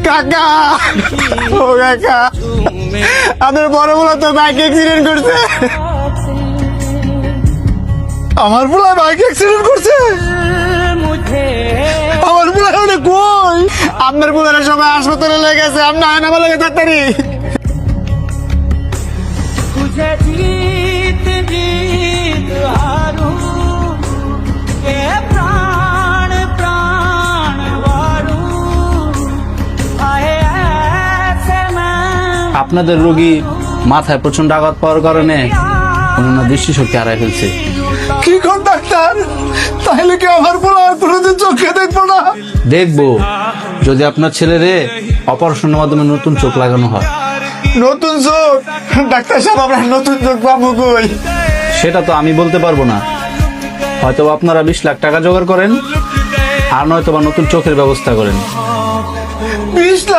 কাকা, ও কাকা, আপনার বড় বলা তো বাইক অ্যাক্সিডেন্ট করছে। আমার বলা বাইক অ্যাক্সিডেন্ট করছে? আমার বলা ওটা কই? আপনার বলার সবাই হাসপাতালে লেগেছে, আপনি আয়ন আমার লেগে ডাক্তারি। আপনাদের রোগী মাথায় প্রচন্ড আঘাত পাওয়ার কারণে ওনার দৃষ্টিশক্তি হারায় ফেলছে। কি কোন ডাক্তার? তাহলে কি আমার বলা কোনোদিন চোখে দেখবো না? দেখবো যদি আপনার ছেলেরে অপারেশনের মাধ্যমে নতুন চোখ লাগানো হয়। নতুন চোখ? ডাক্তার সাহেব, আমরা নতুন চোখ পাবো কই? সেটা তো আমি বলতে পারবো না, হয়তো আপনারা 20 লাখ টাকা জোগাড় করেন আর নয়তো বা নতুন চোখের ব্যবস্থা করেন। 20 লাখ?